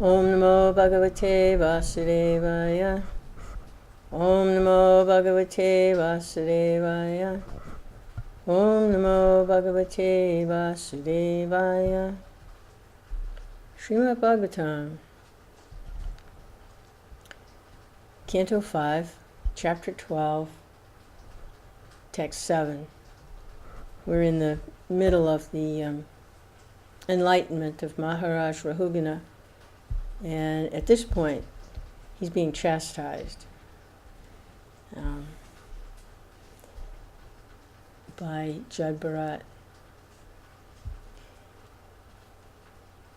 Om Namo Bhagavate Vasudevaya. Om Namo Bhagavate Vasudevaya. Om Namo Bhagavate Vasudevaya. Srimad Bhagavatam, Canto 5, Chapter 12, Text 7. We're in the middle of the enlightenment of Maharaj Rahugana, and at this point he's being chastised by Jad Bharat.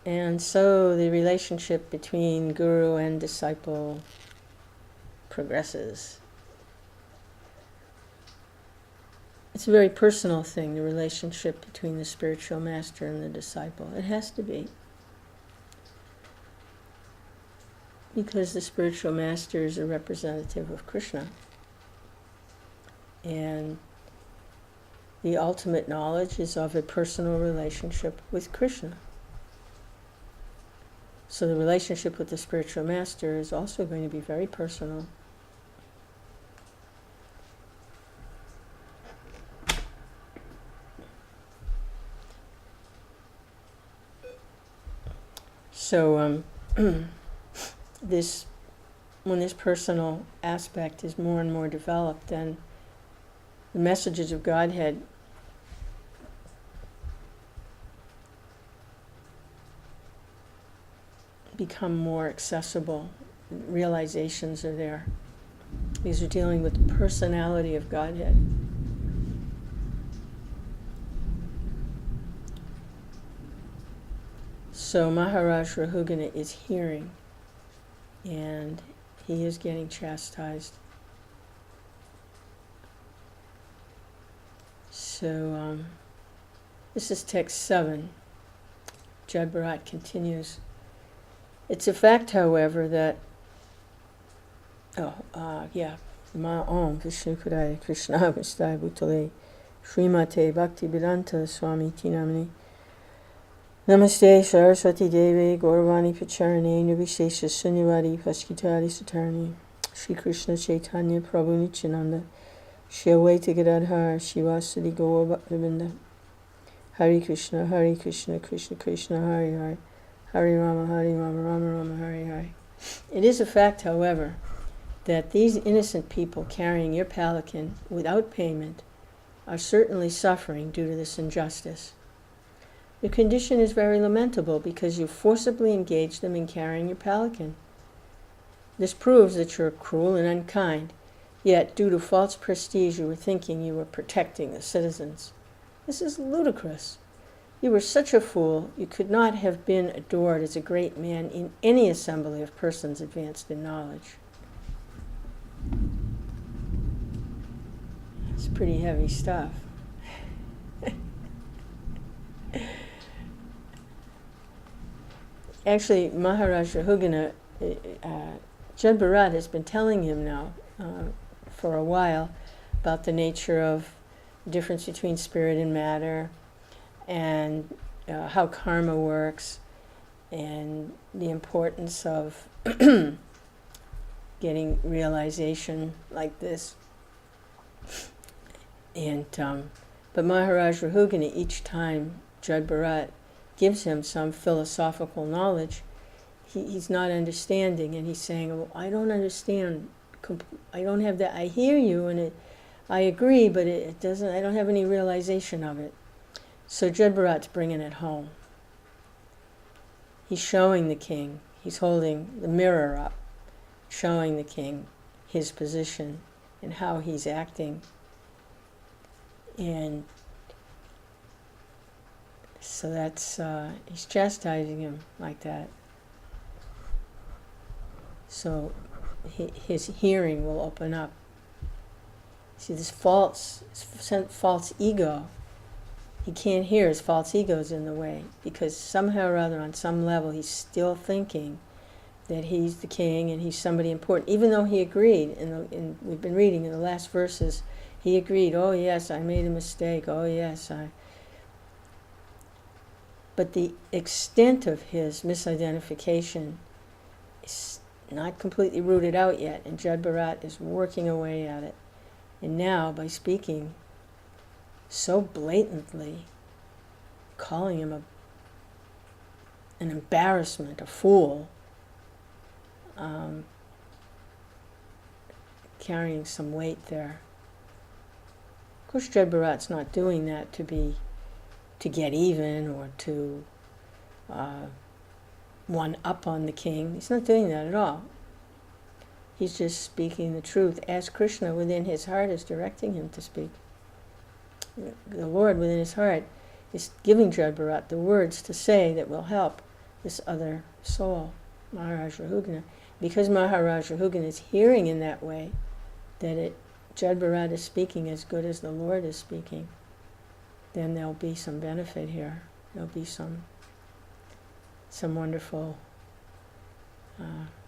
And so the relationship between guru and disciple progresses. It's a very personal thing, the relationship between the spiritual master and the disciple. It has to be. Because the spiritual master is a representative of Krishna. And the ultimate knowledge is of a personal relationship with Krishna. So the relationship with the spiritual master is also going to be very personal. So when this personal aspect is more and more developed, then the messages of Godhead become more accessible. Realizations are there. These are dealing with the personality of Godhead. So Maharaj Rahugana is hearing, and he is getting chastised. So this is text 7. Jad Bharat continues. It's a fact, however, that Ma Om Vishnu Padaya Krishna Vastai Bhutale Srimate Bhakti Vedanta Swami Tinamani Namaste Saraswati Devi Gauravani Pacharane Nirvishesha Sunyavadi Paskitari Satarni Shri Krishna Chaitanya Prabhu Nityananda Shri Advaita Gadadhar Shivasadi Gaura Bhaktivinoda Hare Krishna Krishna Krishna Hare Hare Hare Rama, Rama Rama, Hare Hare. It is a fact, however, that these innocent people carrying your palanquin without payment are certainly suffering due to this injustice. Your condition is very lamentable because you forcibly engaged them in carrying your palanquin. This proves that you are cruel and unkind, yet due to false prestige you were thinking you were protecting the citizens. This is ludicrous. You were such a fool, you could not have been adored as a great man in any assembly of persons advanced in knowledge. It's pretty heavy stuff. Actually, Maharaj Rahugana, Jad Bharat has been telling him now for a while about the nature of the difference between spirit and matter, and how karma works, and the importance of getting realization like this. And but Maharaj Rahugana, each time Jad Bharat gives him some philosophical knowledge, he's not understanding, and he's saying, "Oh, I don't understand. I don't have that. I hear you, and I agree, but it doesn't. I don't have any realization of it." So Jad Bharat's bringing it home. He's showing the king, he's holding the mirror up, showing the king his position and how he's acting. And so that's, he's chastising him like that. So his hearing will open up. See, this false ego, he can't hear, his false ego's in the way, because somehow or other, on some level, he's still thinking that he's the king and he's somebody important, even though he agreed, we've been reading in the last verses, he agreed, oh yes, I made a mistake, oh yes, But the extent of his misidentification is not completely rooted out yet, and Jad Bharat is working away at it. And now, by speaking so blatantly, calling him an embarrassment, a fool, carrying some weight there. Of course, Jad Bharat's not doing that to get even or to one up on the king. He's not doing that at all. He's just speaking the truth as Krishna within his heart is directing him to speak. The Lord within his heart is giving Jad Bharat the words to say that will help this other soul, Maharaj Rahugana. Because Maharaj Rahugana is hearing in that way that Jad Bharat is speaking as good as the Lord is speaking, then there'll be some benefit here. There'll be some wonderful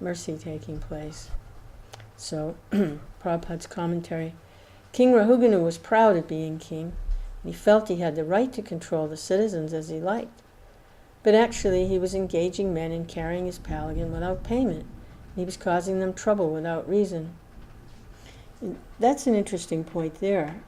mercy taking place. So, Prabhupada's commentary, King Rahugana was proud of being king, and he felt he had the right to control the citizens as he liked. But actually he was engaging men in carrying his palanquin without payment, and he was causing them trouble without reason. And that's an interesting point there.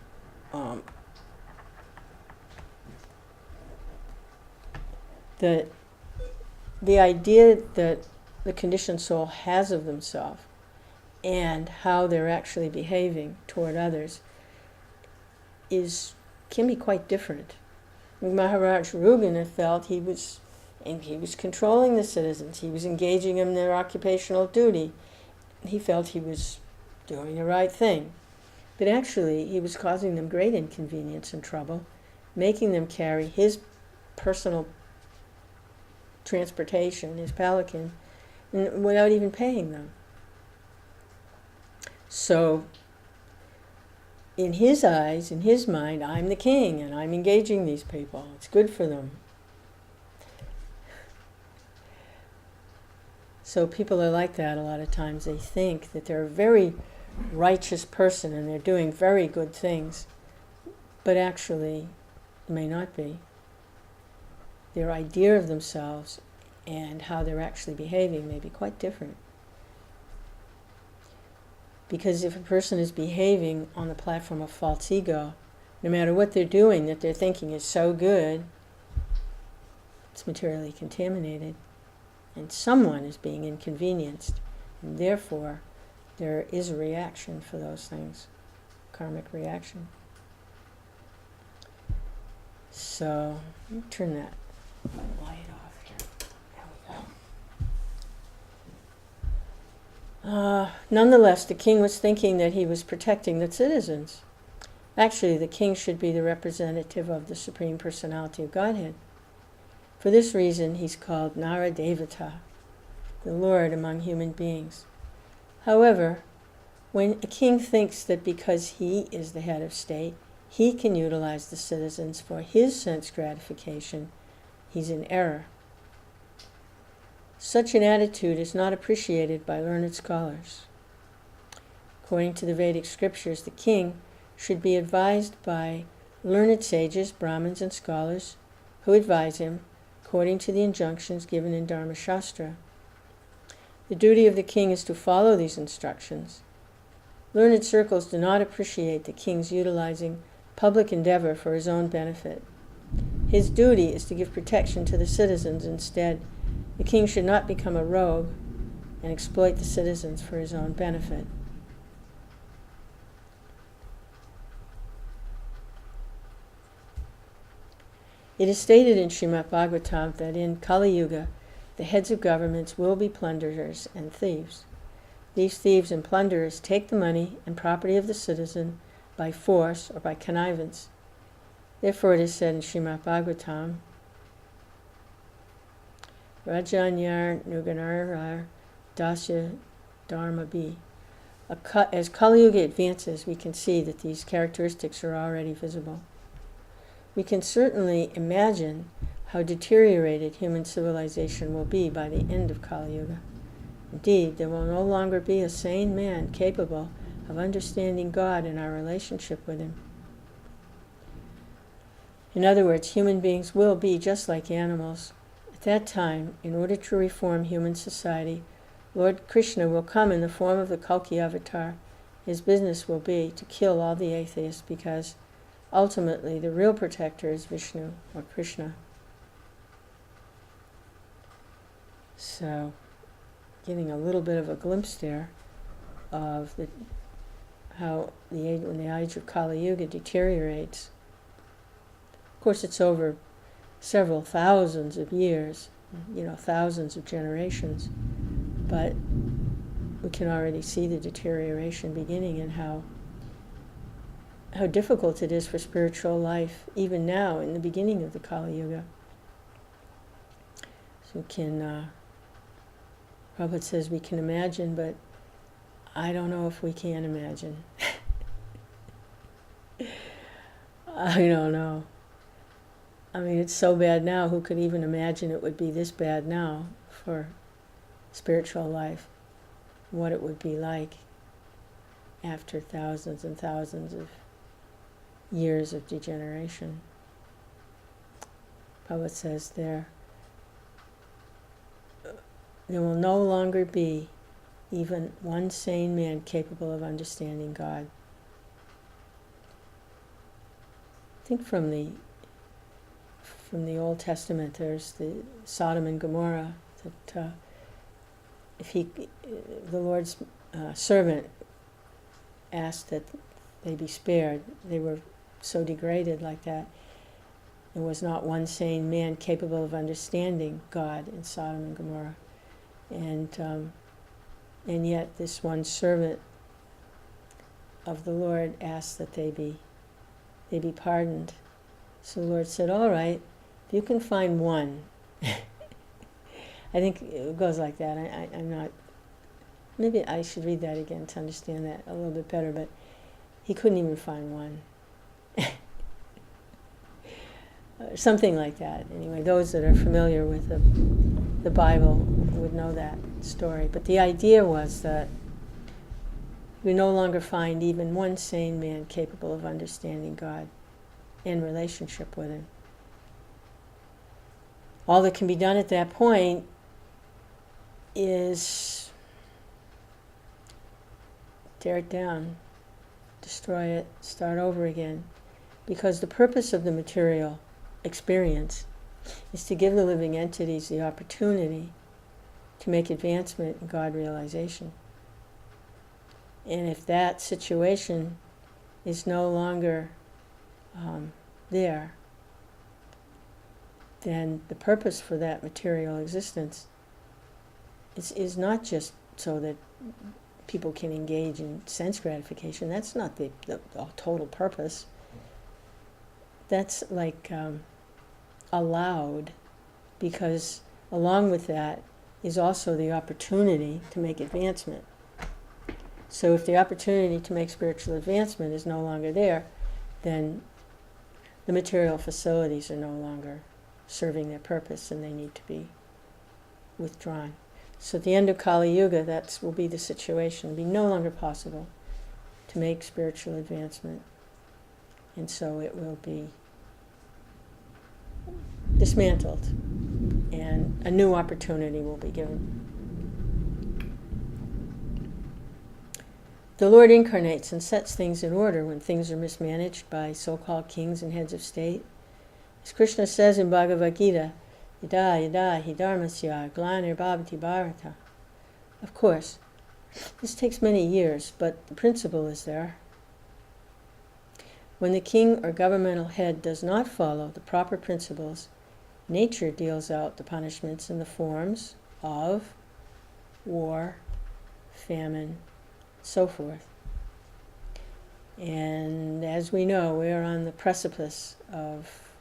The idea that the conditioned soul has of themselves and how they're actually behaving toward others can be quite different. Maharaj Rahugana felt he was controlling the citizens. He was engaging them in their occupational duty. He felt he was doing the right thing. But actually, he was causing them great inconvenience and trouble, making them carry his personal transportation, his palanquin, without even paying them. So, in his eyes, in his mind, I'm the king and I'm engaging these people. It's good for them. So people are like that a lot of times. They think that they're a very righteous person and they're doing very good things, but actually may not be. Their idea of themselves and how they're actually behaving may be quite different. Because if a person is behaving on the platform of false ego, no matter what they're doing that they're thinking is so good, it's materially contaminated. And someone is being inconvenienced. And therefore, there is a reaction for those things, karmic reaction. So, let me turn that light off here. There we go. Nonetheless, the king was thinking that he was protecting the citizens. Actually, the king should be the representative of the Supreme Personality of Godhead. For this reason, he's called Naradevata, the Lord among human beings. However, when a king thinks that because he is the head of state, he can utilize the citizens for his sense gratification, he's in error. Such an attitude is not appreciated by learned scholars. According to the Vedic scriptures, the king should be advised by learned sages, Brahmins, and scholars who advise him according to the injunctions given in Dharma Shastra. The duty of the king is to follow these instructions. Learned circles do not appreciate the king's utilizing public endeavor for his own benefit. His duty is to give protection to the citizens instead. The king should not become a rogue and exploit the citizens for his own benefit. It is stated in Srimad Bhagavatam that in Kali Yuga, the heads of governments will be plunderers and thieves. These thieves and plunderers take the money and property of the citizen by force or by connivance. Therefore it is said in Srimad Bhagavatam, Rajanyar Nuganar Dasya Dharma Bhi. As Kali Yuga advances, we can see that these characteristics are already visible. We can certainly imagine how deteriorated human civilization will be by the end of Kali Yuga. Indeed, there will no longer be a sane man capable of understanding God and our relationship with Him. In other words, human beings will be just like animals. At that time, in order to reform human society, Lord Krishna will come in the form of the Kalki avatar. His business will be to kill all the atheists, because ultimately the real protector is Vishnu or Krishna. So, getting a little bit of a glimpse there of how when the age of Kali Yuga deteriorates. Of course, it's over several thousands of years, thousands of generations, but we can already see the deterioration beginning, and how difficult it is for spiritual life, even now in the beginning of the Kali Yuga. So Prabhupada says we can imagine, but I don't know if we can imagine. I don't know. I mean, it's so bad now, who could even imagine it would be this bad now for spiritual life? What it would be like after thousands and thousands of years of degeneration. Prabhupada says there will no longer be even one sane man capable of understanding God. I think from the Old Testament, there's the Sodom and Gomorrah, that the Lord's servant asked that they be spared. They were so degraded like that. There was not one sane man capable of understanding God in Sodom and Gomorrah. And yet this one servant of the Lord asked that they be pardoned. So the Lord said, all right, if you can find one. I think it goes like that. I'm not, maybe I should read that again to understand that a little bit better, but he couldn't even find one. Something like that. Anyway, those that are familiar with the Bible would know that story. But the idea was that we no longer find even one sane man capable of understanding God in relationship with Him. All that can be done at that point is tear it down, destroy it, start over again. Because the purpose of the material experience is to give the living entities the opportunity to make advancement in God realization. And if that situation is no longer there, then the purpose for that material existence is not just so that people can engage in sense gratification. That's not the total purpose. That's like allowed, because along with that is also the opportunity to make advancement. So if the opportunity to make spiritual advancement is no longer there, then the material facilities are no longer serving their purpose, and they need to be withdrawn. So at the end of Kali Yuga, that will be the situation. It will be no longer possible to make spiritual advancement. And so it will be dismantled, and a new opportunity will be given. The Lord incarnates and sets things in order when things are mismanaged by so-called kings and heads of state. As Krishna says in Bhagavad Gita, yada yada hi dharmasya glanir bhavati bharata. Of course, this takes many years, but the principle is there. When the king or governmental head does not follow the proper principles, nature deals out the punishments in the forms of war, famine, so forth. And as we know, we are on the precipice of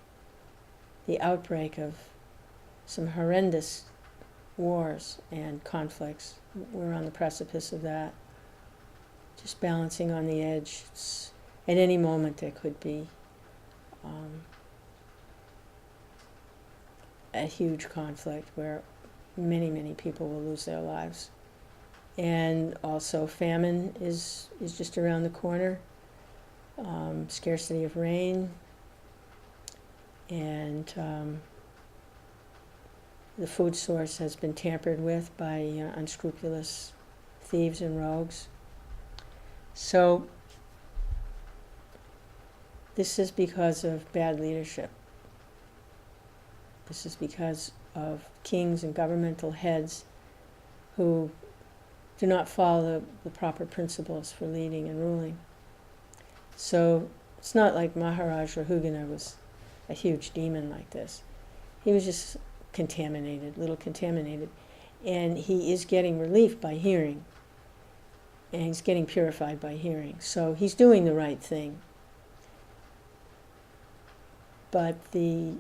the outbreak of some horrendous wars and conflicts. We're on the precipice of that, just balancing on the edge. At any moment there could be a huge conflict where many, many people will lose their lives. And also famine is just around the corner, scarcity of rain, and the food source has been tampered with by unscrupulous thieves and rogues. So this is because of bad leadership. This is because of kings and governmental heads who do not follow the proper principles for leading and ruling. So it's not like Maharaj Rahugana was a huge demon like this. He was just contaminated, a little contaminated. And he is getting relief by hearing. And he's getting purified by hearing. So he's doing the right thing. But the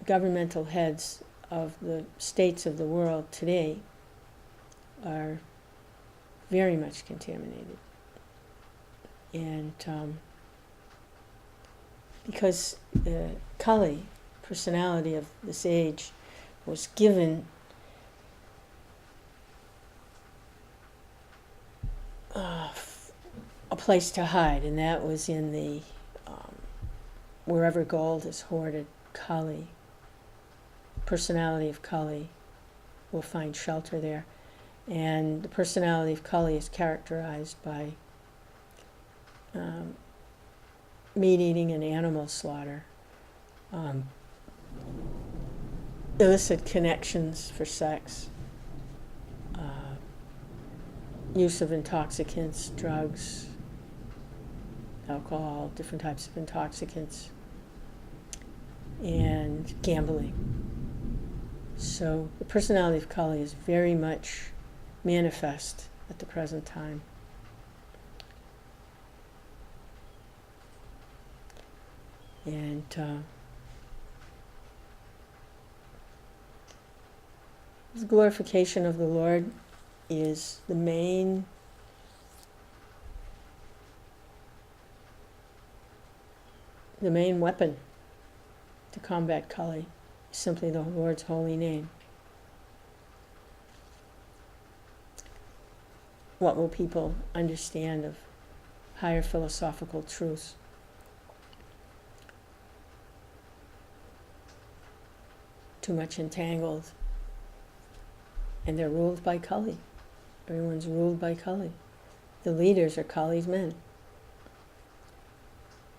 governmental heads of the states of the world today are very much contaminated. And because Kali, personality of this age, was given a place to hide, and that was in the wherever gold is hoarded. Kali, personality of Kali, will find shelter there. And the personality of Kali is characterized by meat eating and animal slaughter, illicit connections for sex, use of intoxicants, drugs, alcohol, different types of intoxicants, and gambling. So the personality of Kali is very much manifest at the present time. And the glorification of the Lord is the main weapon to combat Kali, is simply the Lord's holy name. What will people understand of higher philosophical truths? Too much entangled. And they're ruled by Kali. Everyone's ruled by Kali. The leaders are Kali's men.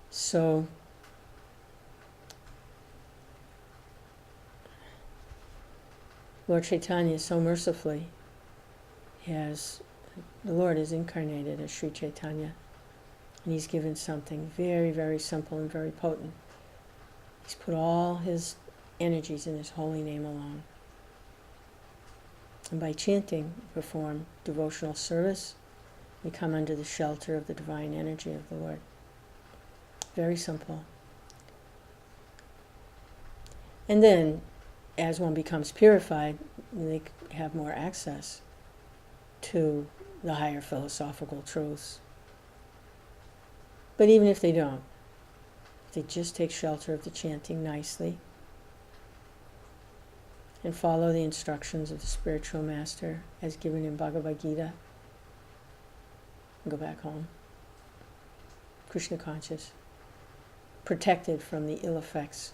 So Lord Chaitanya so mercifully the Lord is incarnated as Sri Chaitanya, and he's given something very, very simple and very potent. He's put all his energies in his holy name alone. And by chanting, perform devotional service, we come under the shelter of the divine energy of the Lord. Very simple. And then, as one becomes purified, they have more access to the higher philosophical truths. But even if they don't, if they just take shelter of the chanting nicely and follow the instructions of the spiritual master as given in Bhagavad Gita, and go back home, Krishna conscious, protected from the ill effects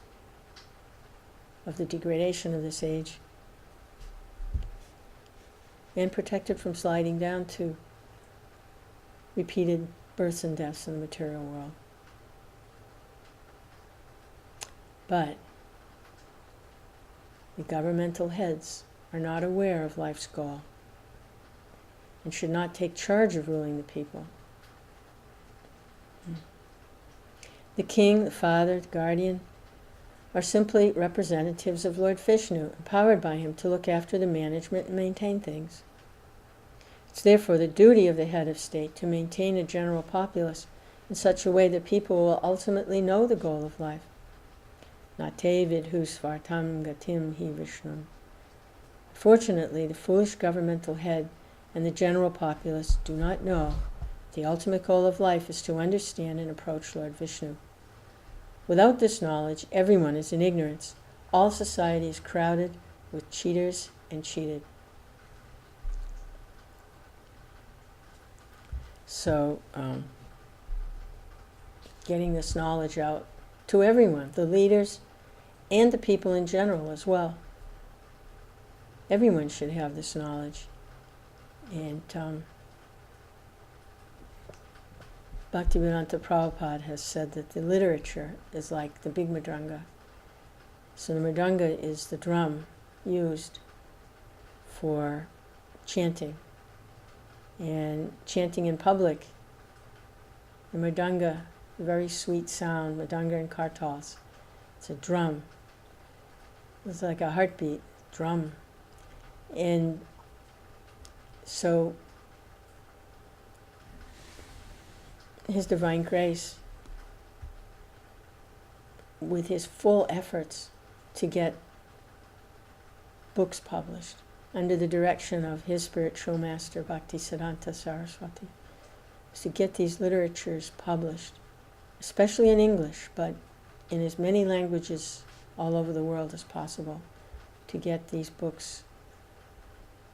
of the degradation of this age, and protected from sliding down to repeated births and deaths in the material world. But the governmental heads are not aware of life's goal and should not take charge of ruling the people. The king, the father, the guardian are simply representatives of Lord Vishnu, empowered by him to look after the management and maintain things. It's therefore the duty of the head of state to maintain a general populace in such a way that people will ultimately know the goal of life. Nate vidhu svartam gatim hi Vishnum. Fortunately, the foolish governmental head and the general populace do not know the ultimate goal of life is to understand and approach Lord Vishnu. Without this knowledge, everyone is in ignorance. All society is crowded with cheaters and cheated. So, getting this knowledge out to everyone, the leaders and the people in general as well. everyone should have this knowledge. And Bhaktivedanta Prabhupada has said that the literature is like the big mridanga. So the mridanga is the drum used for chanting. And chanting in public, the mridanga, a very sweet sound, mridanga and kartals. It's a drum. It's like a heartbeat, drum. And so His Divine Grace, with his full efforts to get books published under the direction of his spiritual master, Bhaktisiddhanta Saraswati, was to get these literatures published, especially in English, but in as many languages all over the world as possible, to get these books,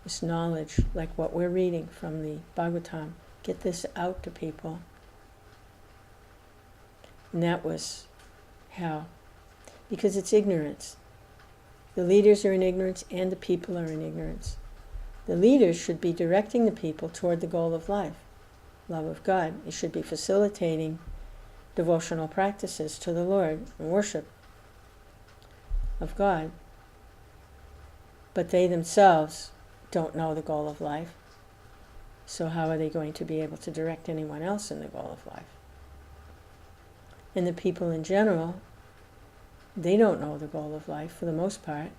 this knowledge, like what we're reading from the Bhagavatam, get this out to people. And that was how. Because it's ignorance. The leaders are in ignorance and the people are in ignorance. The leaders should be directing the people toward the goal of life, love of God. It should be facilitating devotional practices to the Lord and worship of God. But they themselves don't know the goal of life. So how are they going to be able to direct anyone else in the goal of life? And the people in general, they don't know the goal of life for the most part.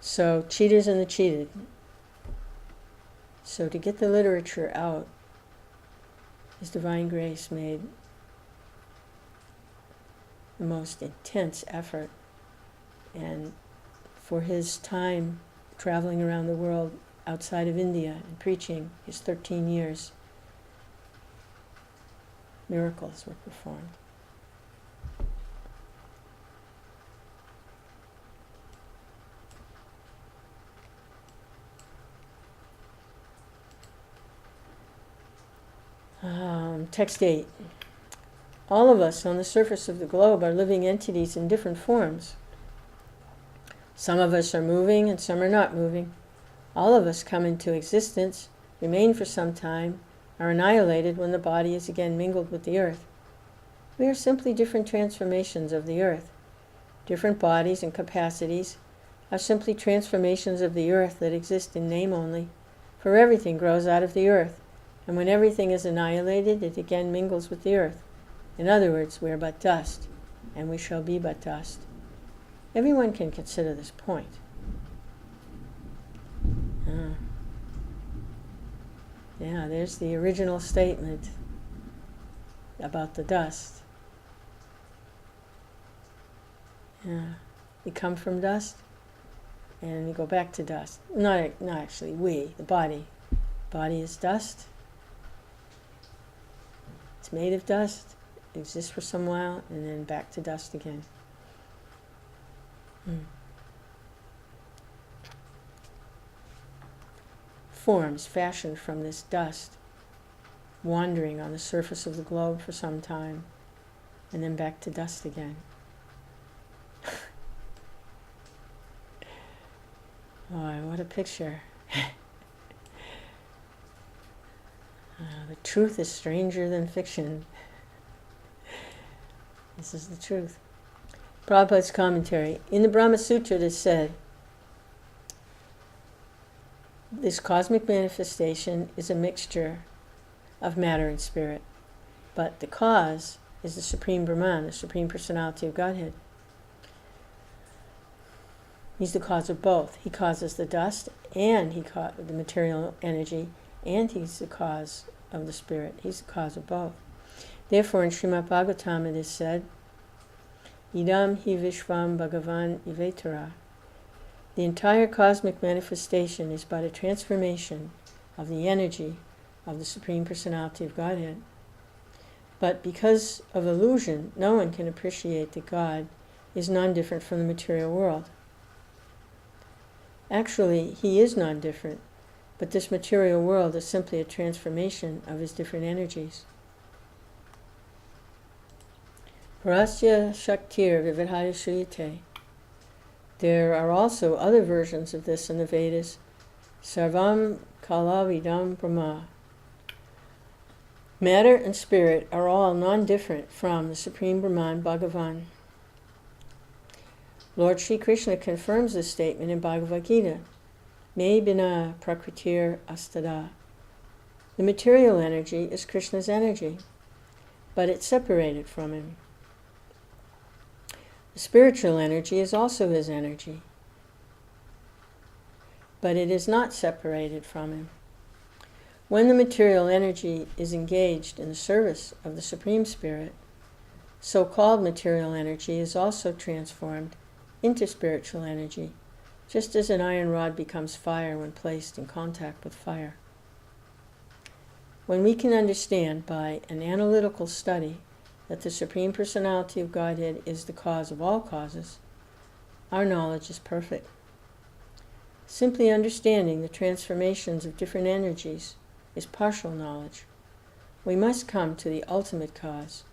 So cheaters and the cheated. So to get the literature out, His Divine Grace made the most intense effort. And for his time traveling around the world outside of India and preaching, his 13 years, miracles were performed. Text 8. All of us on the surface of the globe are living entities in different forms. Some of us are moving and some are not moving. All of us come into existence, remain for some time, are annihilated when the body is again mingled with the earth. We are simply different transformations of the earth. Different bodies and capacities are simply transformations of the earth that exist in name only, for everything grows out of the earth, and when everything is annihilated, it again mingles with the earth. In other words, we are but dust, and we shall be but dust. Everyone can consider this point. Yeah, there's the original statement about the dust. Yeah, we come from dust, and we go back to dust. Not actually we, the body. Body is dust. It's made of dust. It exists for some while, and then back to dust again. Forms fashioned from this dust, wandering on the surface of the globe for some time, and then back to dust again. Boy, what a picture. The truth is stranger than fiction. This is the truth. Prabhupada's commentary. In the Brahma Sutra it is said, this cosmic manifestation is a mixture of matter and spirit, but the cause is the Supreme Brahman, the Supreme Personality of Godhead. He's the cause of both. He causes the dust, and the material energy, and he's the cause of the spirit. He's the cause of both. Therefore, in Srimad Bhagavatam it is said, Idam hi Vishvam Bhagavan Ivetara. The entire cosmic manifestation is but a transformation of the energy of the Supreme Personality of Godhead. But because of illusion, no one can appreciate that God is non-different from the material world. Actually, he is non-different, but this material world is simply a transformation of his different energies. Parasya Shaktir Vividhaya Shriyate. There are also other versions of this in the Vedas. Sarvam Kalavidam Brahma. Matter and spirit are all non-different from the Supreme Brahman Bhagavan. Lord Sri Krishna confirms this statement in Bhagavad Gita. Me bina prakritir astada. The material energy is Krishna's energy, but it's separated from him. The spiritual energy is also his energy, but it is not separated from him. When the material energy is engaged in the service of the Supreme Spirit, so-called material energy is also transformed into spiritual energy, just as an iron rod becomes fire when placed in contact with fire. When we can understand by an analytical study that the Supreme Personality of Godhead is the cause of all causes, our knowledge is perfect. Simply understanding the transformations of different energies is partial knowledge. We must come to the ultimate cause.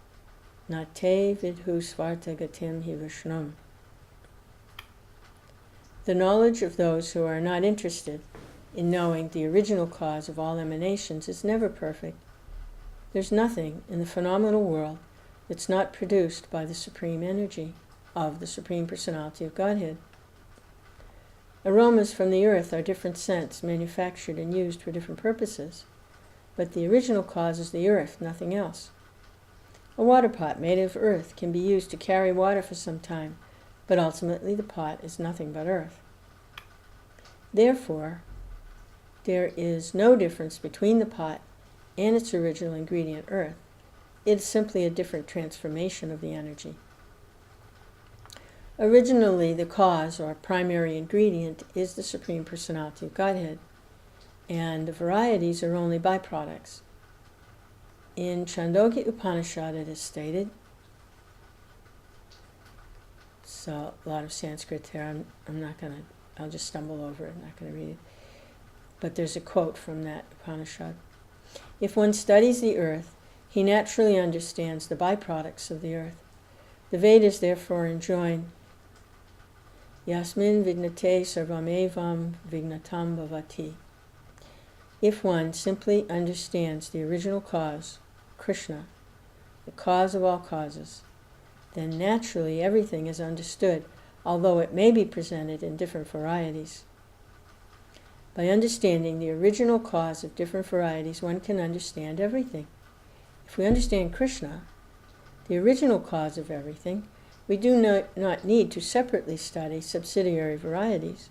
Nate vidhu svarta gatim hi vishnum. The knowledge of those who are not interested in knowing the original cause of all emanations is never perfect. There's nothing in the phenomenal world that's not produced by the supreme energy of the Supreme Personality of Godhead. Aromas from the earth are different scents manufactured and used for different purposes, but the original cause is the earth, nothing else. A water pot made of earth can be used to carry water for some time, but ultimately the pot is nothing but earth. Therefore, there is no difference between the pot and its original ingredient, earth. It is simply a different transformation of the energy. Originally, the cause or primary ingredient is the Supreme Personality of Godhead, and the varieties are only byproducts. In Chandogya Upanishad it is stated, so a lot of Sanskrit there, I'll just stumble over it, I'm not going to read it. But there's a quote from that Upanishad. If one studies the earth, he naturally understands the byproducts of the earth. The Vedas therefore enjoin Yasmin vignate sarvamevam vignatam bhavati. If one simply understands the original cause, Krishna, the cause of all causes, then naturally everything is understood, although it may be presented in different varieties. By understanding the original cause of different varieties, one can understand everything. If we understand Krishna, the original cause of everything, we do not need to separately study subsidiary varieties.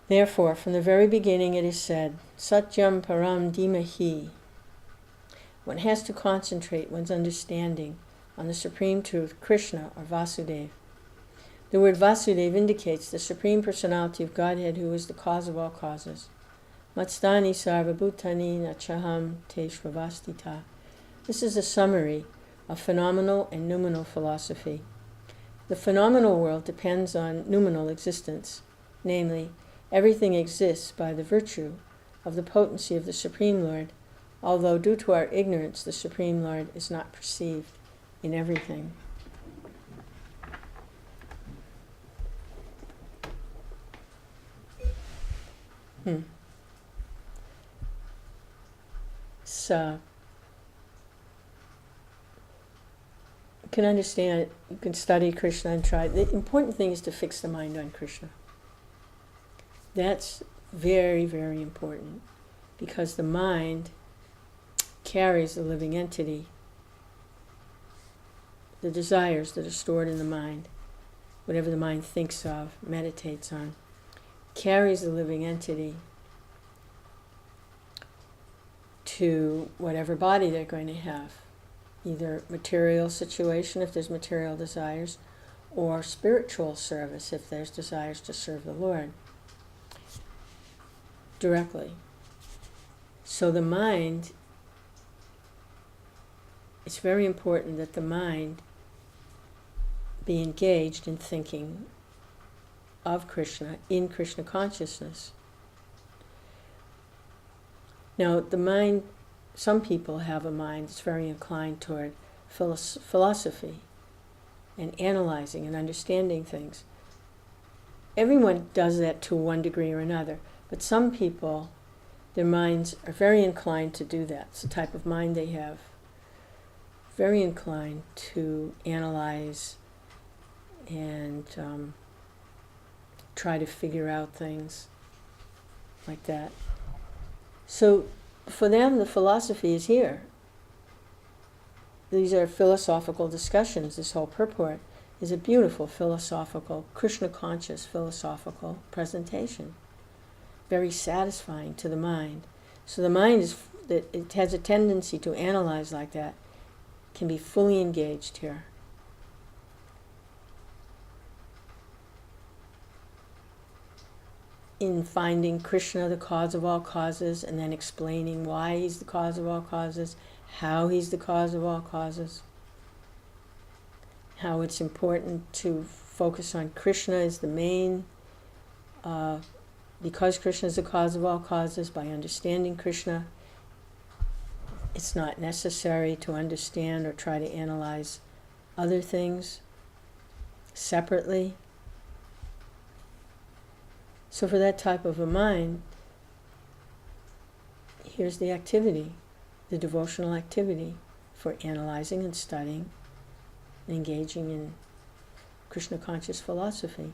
Therefore, from the very beginning it is said, Satyam Param Dhimahi. One has to concentrate one's understanding on the supreme truth, Krishna or Vyāsadeva. The word Vyāsadeva indicates the Supreme Personality of Godhead who is the cause of all causes. Matstani sarva bhutani nachaham te shravastita. This is a summary of phenomenal and noumenal philosophy. The phenomenal world depends on noumenal existence, namely, everything exists by the virtue of the potency of the Supreme Lord, although due to our ignorance the Supreme Lord is not perceived in everything. So, you can understand it, you can study Krishna and try. The important thing is to fix the mind on Krishna. That's very, very important, because the mind carries the living entity. The desires that are stored in the mind, whatever the mind thinks of, meditates on, carries the living entity to whatever body they're going to have, either material situation if there's material desires, or spiritual service if there's desires to serve the Lord directly. So the mind, it's very important that the mind be engaged in thinking of Krishna, in Krishna consciousness. Now, the mind, some people have a mind that's very inclined toward philosophy and analyzing and understanding things. everyone does that to one degree or another, but some people, their minds are very inclined to do that. It's the type of mind they have. Very inclined to analyze and try to figure out things like that. So for them, the philosophy is here. These are philosophical discussions. This whole purport is a beautiful philosophical, Krishna-conscious philosophical presentation. Very satisfying to the mind. So the mind it has a tendency to analyze like that, can be fully engaged here. In finding Krishna the cause of all causes, and then explaining why he's the cause of all causes, how he's the cause of all causes, how it's important to focus on Krishna as the main, because Krishna is the cause of all causes. By understanding Krishna, it's not necessary to understand or try to analyze other things separately. So for that type of a mind, here's the activity, the devotional activity for analyzing and studying, engaging in Krishna conscious philosophy.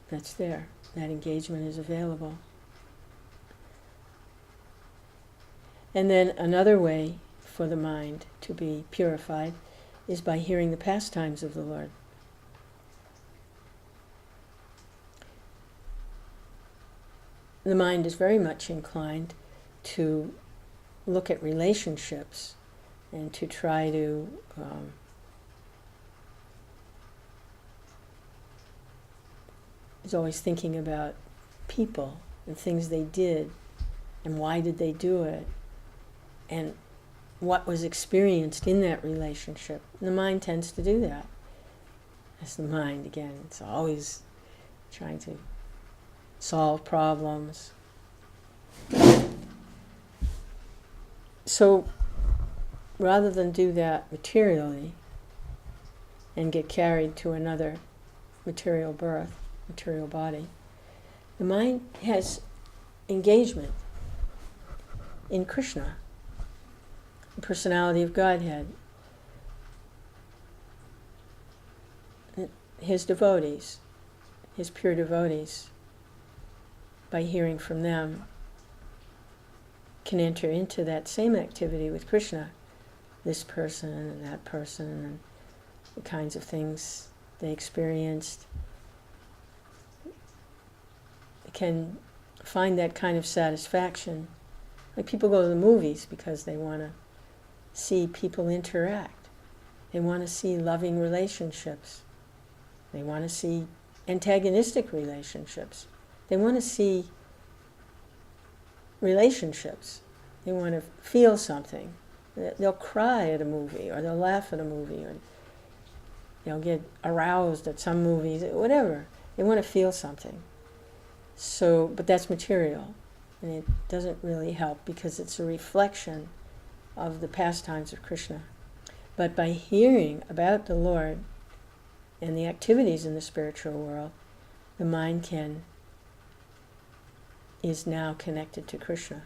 That's there. That engagement is available. And then another way for the mind to be purified is by hearing the pastimes of the Lord. The mind is very much inclined to look at relationships and to try to is always thinking about people and things they did and why did they do it and what was experienced in that relationship. And the mind tends to do that. That's the mind again. It's always trying to solve problems. So rather than do that materially and get carried to another material birth, material body, the mind has engagement in Krishna, the personality of Godhead, his devotees, his pure devotees. By hearing from them, can enter into that same activity with Krishna, this person and that person and the kinds of things they experienced. Can find that kind of satisfaction. Like people go to the movies because they want to see people interact. They want to see loving relationships. They want to see antagonistic relationships. They want to see relationships. They want to feel something. They'll cry at a movie, or they'll laugh at a movie, or they'll get aroused at some movies, whatever. They want to feel something. So, but that's material, and it doesn't really help because it's a reflection of the pastimes of Krishna. But by hearing about the Lord and the activities in the spiritual world, the mind is now connected to Krishna.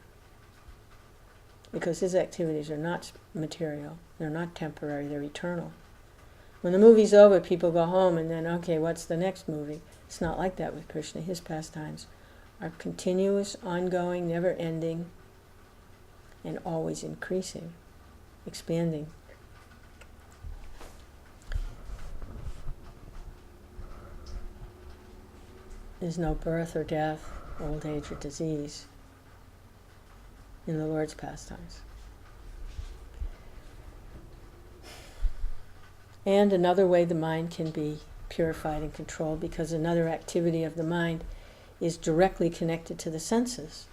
Because his activities are not material, they're not temporary, they're eternal. When the movie's over, people go home and then, okay, what's the next movie? It's not like that with Krishna. His pastimes are continuous, ongoing, never-ending, and always increasing, expanding. There's no birth or death, old age or disease in the Lord's pastimes. And another way the mind can be purified and controlled, because another activity of the mind is directly connected to the senses.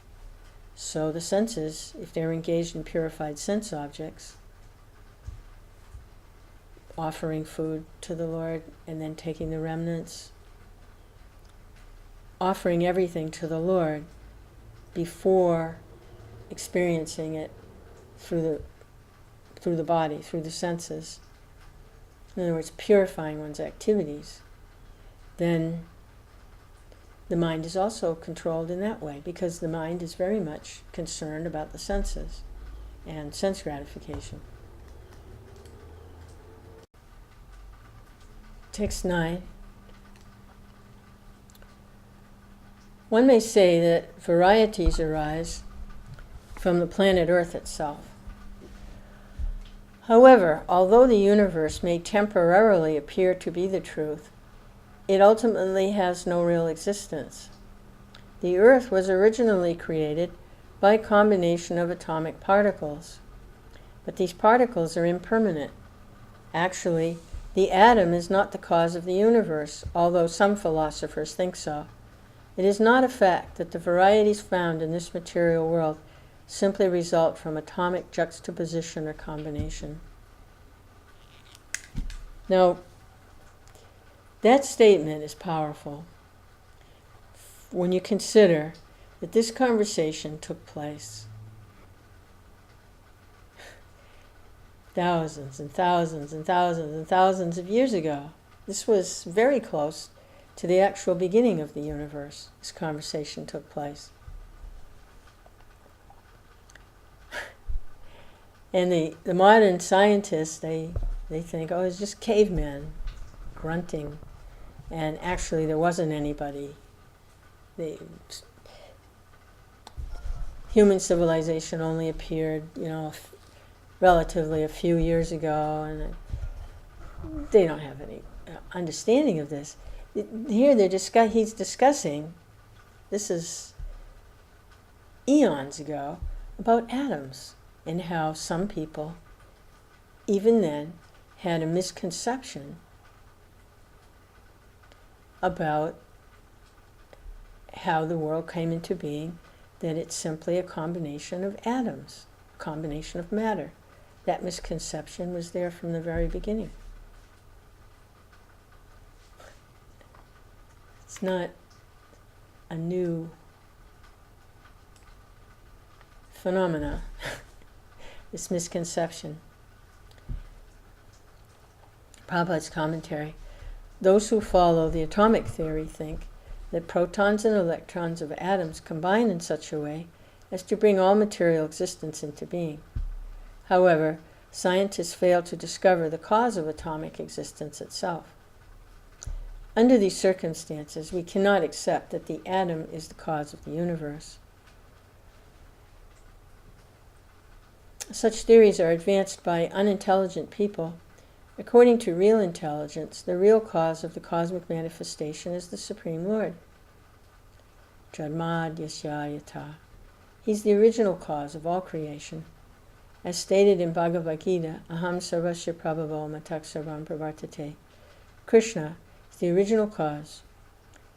So the senses, if they're engaged in purified sense objects, offering food to the Lord and then taking the remnants, offering everything to the Lord before experiencing it through the body, through the senses, in other words, purifying one's activities, then the mind is also controlled in that way, because the mind is very much concerned about the senses and sense gratification. Text 9. One may say that varieties arise from the planet Earth itself. However, although the universe may temporarily appear to be the truth, it ultimately has no real existence. The Earth was originally created by a combination of atomic particles, but these particles are impermanent. Actually, the atom is not the cause of the universe, although some philosophers think so. It is not a fact that the varieties found in this material world simply result from atomic juxtaposition or combination. Now, that statement is powerful when you consider that this conversation took place thousands and thousands and thousands and thousands of years ago. This was very close to the actual beginning of the universe. This conversation took place. And the modern scientists, they think, oh, it's just cavemen grunting. And actually there wasn't anybody. Human civilization only appeared, relatively a few years ago, and they don't have any understanding of this. Here he's discussing, this is eons ago, about atoms, and how some people, even then, had a misconception about how the world came into being, that it's simply a combination of atoms, a combination of matter. That misconception was there from the very beginning. It's not a new phenomena, this misconception. Prabhupada's commentary. Those who follow the atomic theory think that protons and electrons of atoms combine in such a way as to bring all material existence into being. However, scientists fail to discover the cause of atomic existence itself. Under these circumstances, we cannot accept that the atom is the cause of the universe. Such theories are advanced by unintelligent people. According to real intelligence, the real cause of the cosmic manifestation is the Supreme Lord. Janmad yasya yata. He's the original cause of all creation. As stated in Bhagavad Gita, Aham sarvasya prabhavo matak sarvam pravartate. Krishna is the original cause.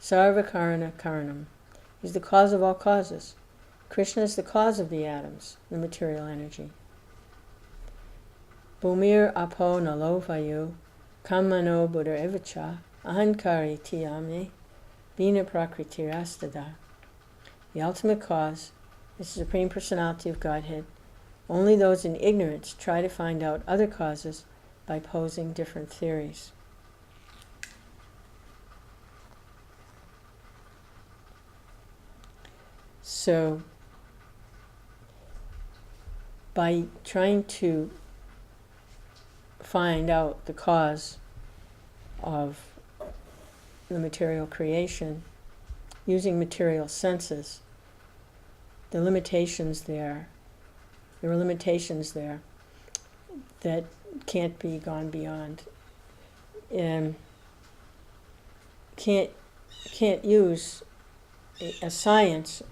Sarva karana karanam. He's the cause of all causes. Krishna is the cause of the atoms, the material energy. Bhumir apo nalo vayu kamano buddha evacha ahankari tiyame bina prakritirastada. The ultimate cause is the Supreme Personality of Godhead. Only those in ignorance try to find out other causes by posing different theories. So, by trying to find out the cause of the material creation, using material senses, there were limitations there that can't be gone beyond. Can't use a science,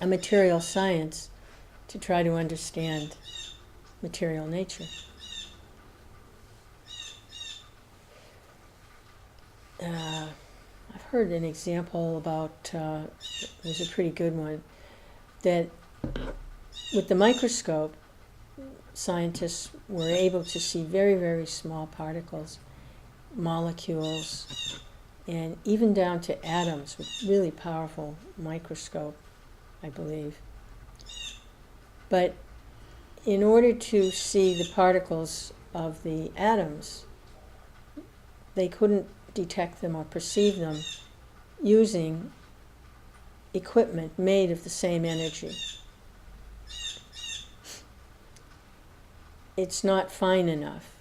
a material science, to try to understand material nature. I've heard an example about, there's a pretty good one, that with the microscope, scientists were able to see very, very small particles, molecules, and even down to atoms with really powerful microscope, I believe. But in order to see the particles of the atoms, they couldn't detect them or perceive them using equipment made of the same energy. It's not fine enough.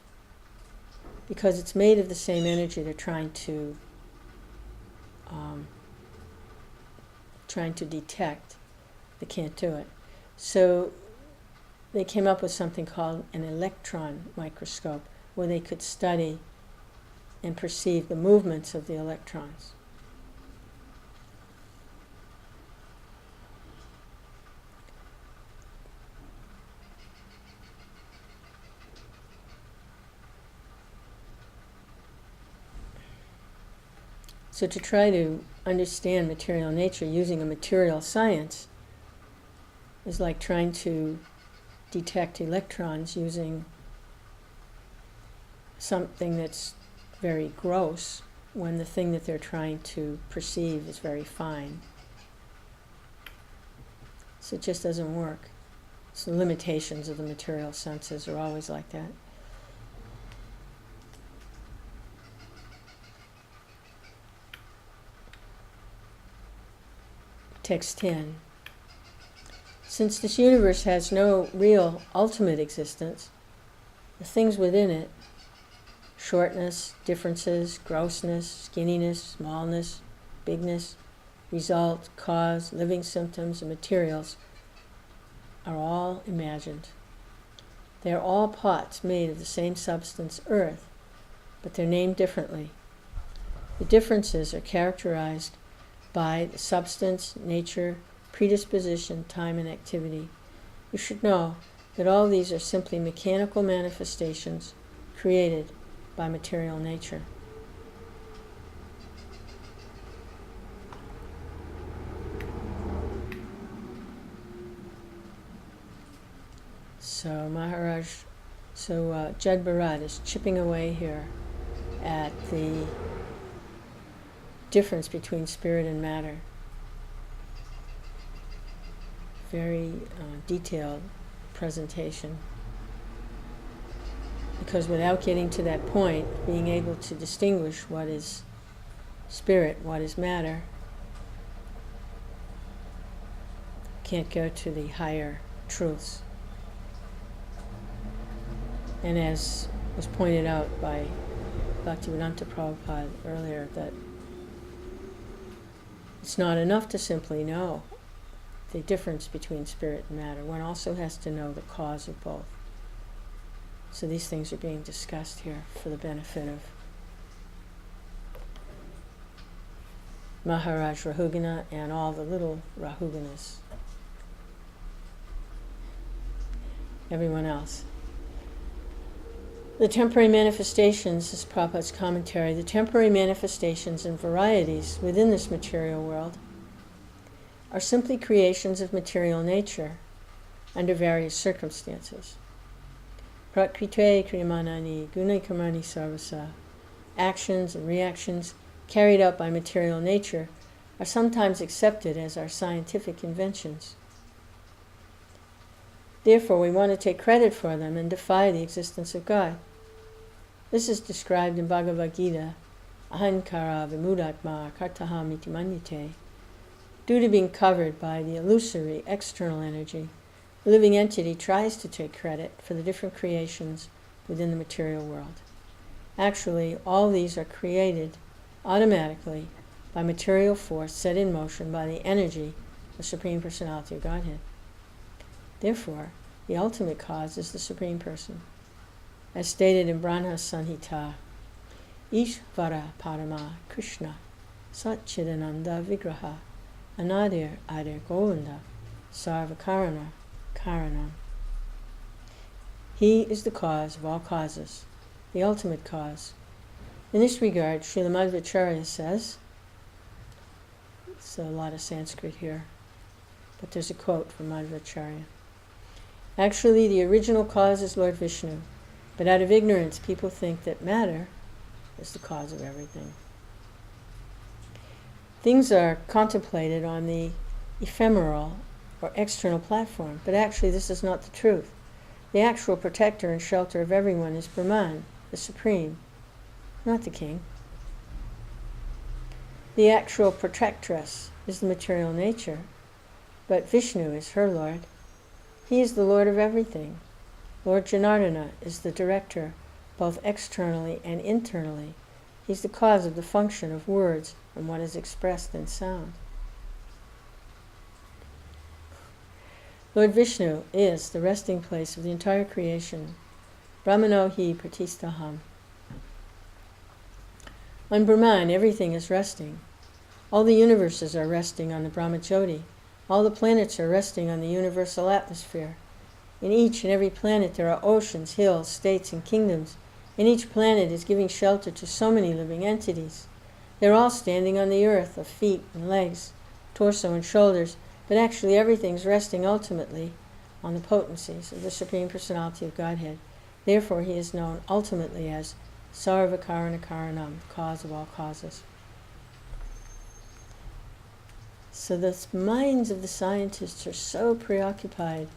Because it's made of the same energy, they're trying to detect. They can't do it. So they came up with something called an electron microscope, where they could study and perceive the movements of the electrons. So to try to understand material nature using a material science is like trying to detect electrons using something that's very gross when the thing that they're trying to perceive is very fine. So it just doesn't work. So the limitations of the material senses are always like that. Text 10. Since this universe has no real ultimate existence, the things within it, shortness, differences, grossness, skinniness, smallness, bigness, result, cause, living symptoms, and materials, are all imagined. They are all pots made of the same substance, earth, but they're named differently. The differences are characterized by the substance, nature, predisposition, time, and activity. You should know that all these are simply mechanical manifestations created by material nature. So Jud Bharat is chipping away here at the difference between spirit and matter. Very detailed presentation. Because without getting to that point, being able to distinguish what is spirit, what is matter, can't go to the higher truths. And as was pointed out by Bhaktivedanta Prabhupada earlier, that it's not enough to simply know the difference between spirit and matter. One also has to know the cause of both. So these things are being discussed here for the benefit of Maharaj Rahugana and all the little Rahuganas. Everyone else. The temporary manifestations, this is Prabhupada's commentary, the temporary manifestations and varieties within this material world are simply creations of material nature under various circumstances. Prakrite kriyamanani gunaikamani sarvasa. Actions and reactions carried out by material nature are sometimes accepted as our scientific inventions. Therefore, we want to take credit for them and defy the existence of God. This is described in Bhagavad Gita, ahankara vimudatma kartaham iti manyate. Due to being covered by the illusory external energy, the living entity tries to take credit for the different creations within the material world. Actually, all these are created automatically by material force set in motion by the energy of the Supreme Personality of Godhead. Therefore, the ultimate cause is the Supreme Person. As stated in Brahma Sanhita, Ishvara Parama Krishna Satchidananda Vigraha Anadir Adir Govinda Sarvakarana Karanam. He is the cause of all causes, the ultimate cause. In this regard, Srila Madhvacharya says, it's a lot of Sanskrit here, but there's a quote from Madhvacharya. Actually, the original cause is Lord Vishnu, but out of ignorance, people think that matter is the cause of everything. Things are contemplated on the ephemeral or external platform, but actually this is not the truth. The actual protector and shelter of everyone is Brahman, the Supreme, not the king. The actual protectress is the material nature, but Vishnu is her Lord. He is the Lord of everything. Lord Janardana is the director, both externally and internally. He's the cause of the function of words and what is expressed in sound. Lord Vishnu is the resting place of the entire creation. Brahmano hi pratistaham. On Brahman, everything is resting. All the universes are resting on the Brahmajyoti. All the planets are resting on the universal atmosphere. In each and every planet there are oceans, hills, states, and kingdoms. And each planet is giving shelter to so many living entities. They're all standing on the earth of feet and legs, torso and shoulders, but actually everything's resting ultimately on the potencies of the Supreme Personality of Godhead. Therefore he is known ultimately as Sarva Karana Karanam, cause of all causes. So the minds of the scientists are so preoccupied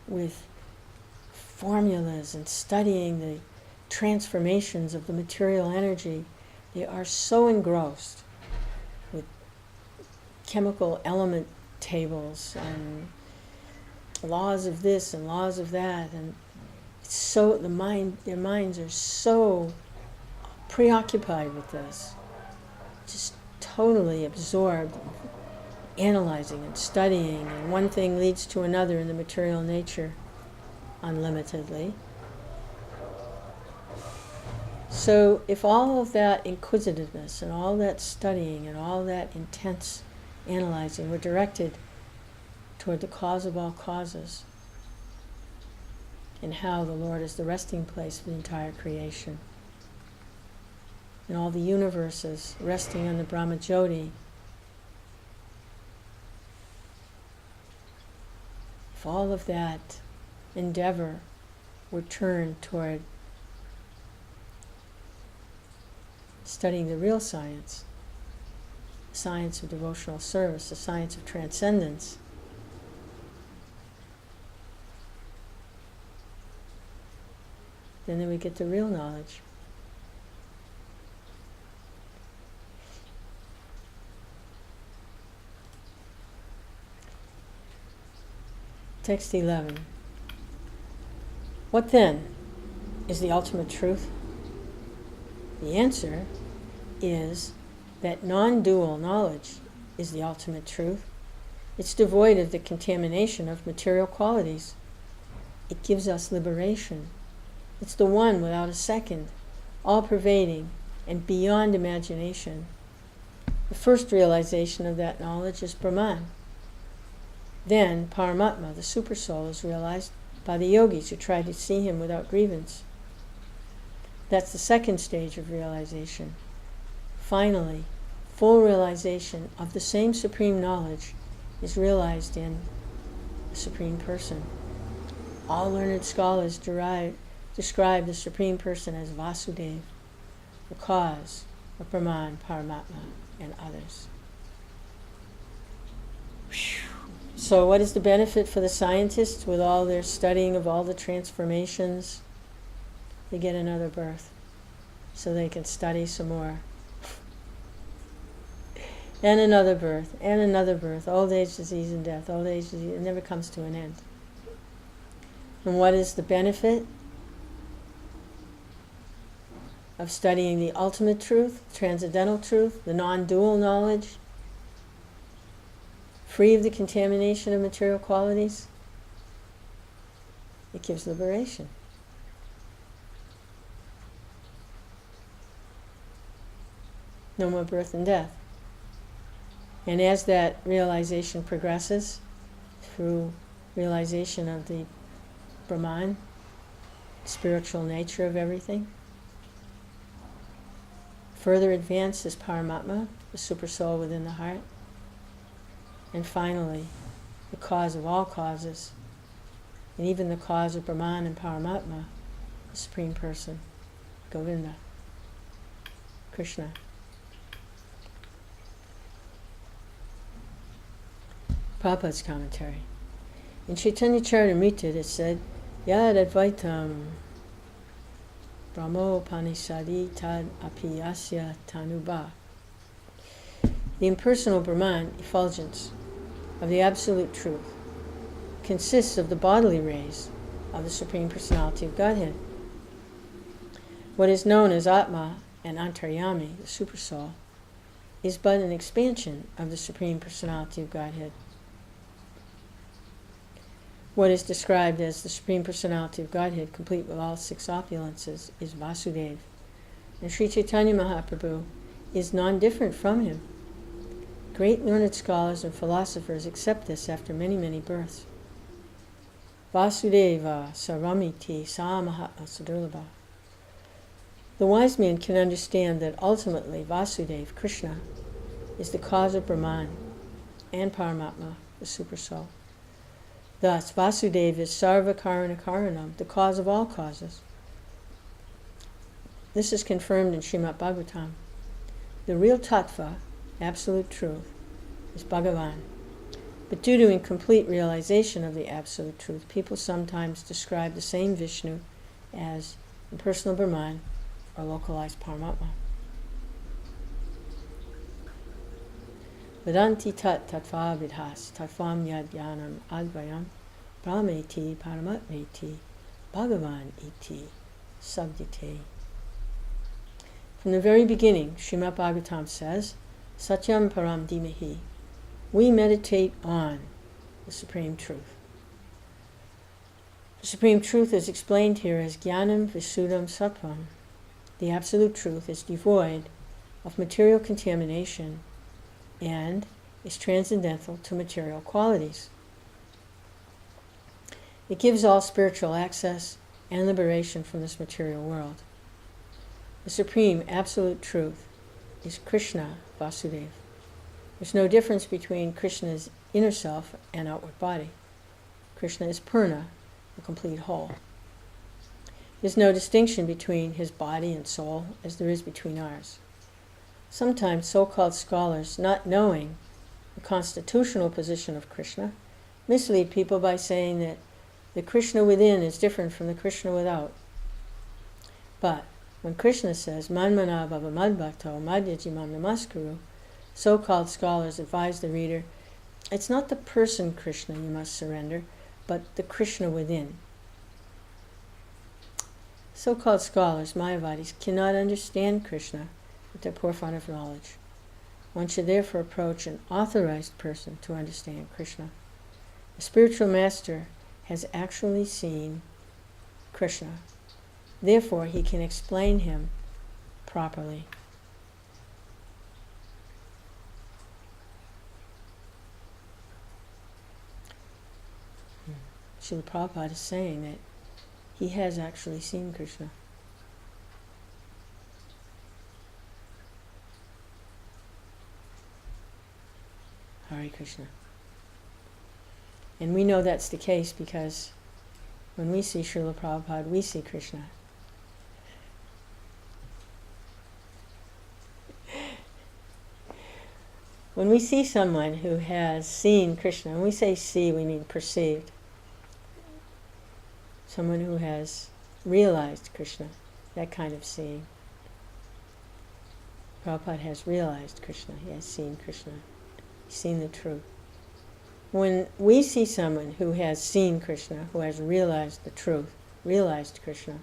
with formulas and studying the transformations of the material energy. They are so engrossed with chemical element tables and laws of this and laws of that, and it's so their minds are so preoccupied with this, just totally absorbed, analyzing and studying, and one thing leads to another in the material nature unlimitedly. So if all of that inquisitiveness and all that studying and all that intense analyzing were directed toward the cause of all causes and how the Lord is the resting place of the entire creation and all the universes resting on the Brahmajyoti, if all of that endeavor were turned toward studying the real science, the science of devotional service, the science of transcendence, then we get the real knowledge. Text 11. What then is the ultimate truth? The answer is that non-dual knowledge is the ultimate truth. It's devoid of the contamination of material qualities. It gives us liberation. It's the one without a second, all-pervading and beyond imagination. The first realization of that knowledge is Brahman. Then Paramatma, the Supersoul, is realized by the yogis who try to see him without grievance. That's the second stage of realization. Finally, full realization of the same supreme knowledge is realized in the Supreme Person. All learned scholars describe the Supreme Person as Vyāsadeva, the cause of Brahman, Paramatma, and others. So what is the benefit for the scientists with all their studying of all the transformations? They get another birth so they can study some more. And another birth, and another birth. Old age, disease, and death. Old age, disease, it never comes to an end. And what is the benefit of studying the ultimate truth, transcendental truth, the non-dual knowledge, free of the contamination of material qualities? It gives liberation. No more birth and death. And as that realization progresses through realization of the Brahman, spiritual nature of everything, further advanced is Paramatma, the Supersoul within the heart, and finally, the cause of all causes, and even the cause of Brahman and Paramatma, the Supreme Person, Govinda, Krishna. Prabhupada's commentary. In Chaitanya Charitamrita it is said Yad Advaitam Brahmo Panishadi Tad Apiyasya Tanuba. The impersonal Brahman effulgence of the Absolute Truth consists of the bodily rays of the Supreme Personality of Godhead. What is known as Atma and Antaryami, the Supersoul, is but an expansion of the Supreme Personality of Godhead. What is described as the Supreme Personality of Godhead, complete with all six opulences, is Vāsadeva. And Sri Chaitanya Mahaprabhu is non-different from him. Great learned scholars and philosophers accept this after many, many births. Vāsudeva saramiti sa mahatma sadurlabha. The wise man can understand that ultimately Vāsudeva, Krishna, is the cause of Brahman and Paramatma, the Supersoul. Thus, Vāsudeva is sarva karana karanam, the cause of all causes. This is confirmed in Srimad Bhagavatam. The real tattva, absolute truth, is Bhagavan. But due to incomplete realization of the absolute truth, people sometimes describe the same Vishnu as impersonal Brahman or localized Paramatma. Vedanti tat tattva vidhas tattvam yad yanam advayam brahmeti paramatmeti Bhagavan iti sabdite. From the very beginning, Srimad Bhagavatam says, Satyam param dhimahi. We meditate on the Supreme Truth. The Supreme Truth is explained here as Jnanam Visuddham Sattvam. The Absolute Truth is devoid of material contamination and is transcendental to material qualities. It gives all spiritual access and liberation from this material world. The Supreme Absolute Truth is Krishna Vāsudeva. There's no difference between Krishna's inner self and outward body. Krishna is Purna, the complete whole. There's no distinction between his body and soul as there is between ours. Sometimes so-called scholars, not knowing the constitutional position of Krishna, mislead people by saying that the Krishna within is different from the Krishna without. But when Krishna says, Manmana bhava madbhakto madhyajimam namaskuru, so-called scholars advise the reader, it's not the person Krishna you must surrender, but the Krishna within. So-called scholars, Mayavadis, cannot understand Krishna with their poor fund of knowledge. One should therefore approach an authorized person to understand Krishna. A spiritual master has actually seen Krishna. Therefore, he can explain him properly. Srila Prabhupada is saying that he has actually seen Krishna. Hare Krishna. And we know that's the case because when we see Srila Prabhupada, we see Krishna. When we see someone who has seen Krishna, when we say see, we mean perceived. Someone who has realized Krishna, that kind of seeing. Prabhupada has realized Krishna, he has seen Krishna, he's seen the truth. When we see someone who has seen Krishna, who has realized the truth, realized Krishna,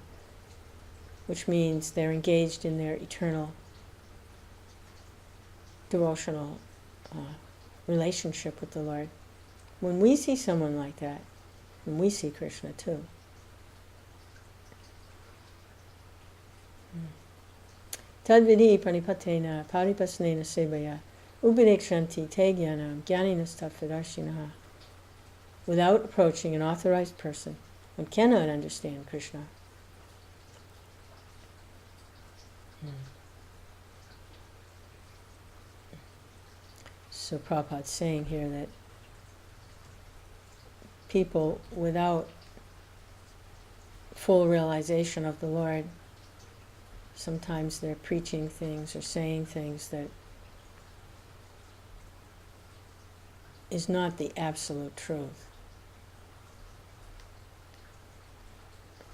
which means they're engaged in their eternal devotional relationship with the Lord. When we see someone like that, then we see Krishna too. Tadvidi pranipatena paripasnena sevaya ubidekshanti te jnanam jnaninas tattvadarshinaha. Without approaching an authorized person, one cannot understand Krishna. So Prabhupada's saying here that people without full realization of the Lord, sometimes they're preaching things or saying things that is not the absolute truth.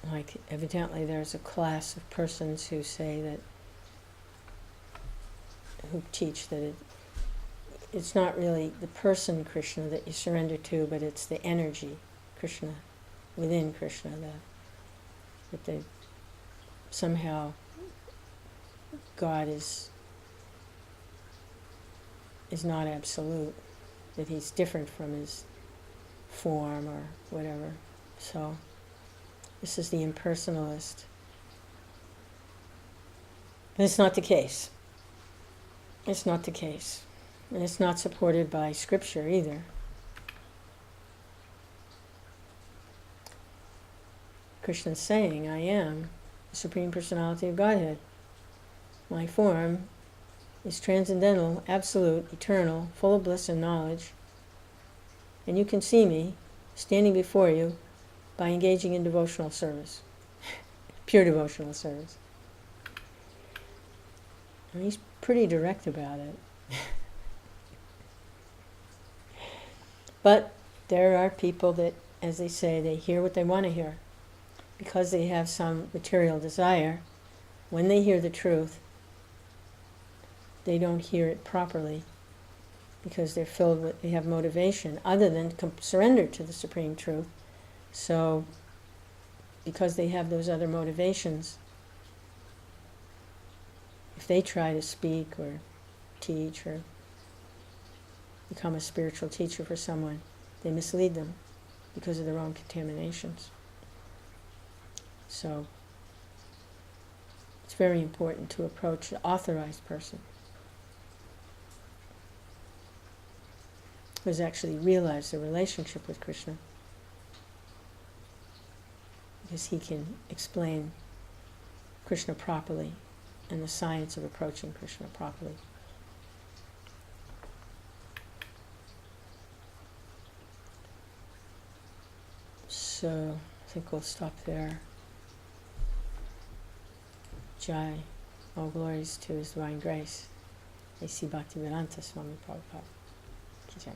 like evidently there's a class of persons who say that, who teach that it's not really the person Krishna that you surrender to, but it's the energy Krishna, within Krishna, that they somehow God is not absolute, that he's different from his form or whatever. So this is the impersonalist. But it's not the case. It's not the case. And it's not supported by scripture either. Krishna's saying, I am the Supreme Personality of Godhead. My form is transcendental, absolute, eternal, full of bliss and knowledge. And you can see me standing before you by engaging in devotional service. Pure devotional service. And he's pretty direct about it. But there are people that, as they say, they hear what they want to hear. Because they have some material desire, when they hear the truth, they don't hear it properly because they're filled with, they have motivation other than surrender to the Supreme Truth. So, because they have those other motivations, if they try to speak or teach or become a spiritual teacher for someone, they mislead them because of their own contaminations. So, it's very important to approach the authorized person who has actually realized the relationship with Krishna, because he can explain Krishna properly and the science of approaching Krishna properly. So, I think we'll stop there. Jai, all glories to His divine grace. A.C. Bhaktivedanta Swami Prabhupada. Ki Jai.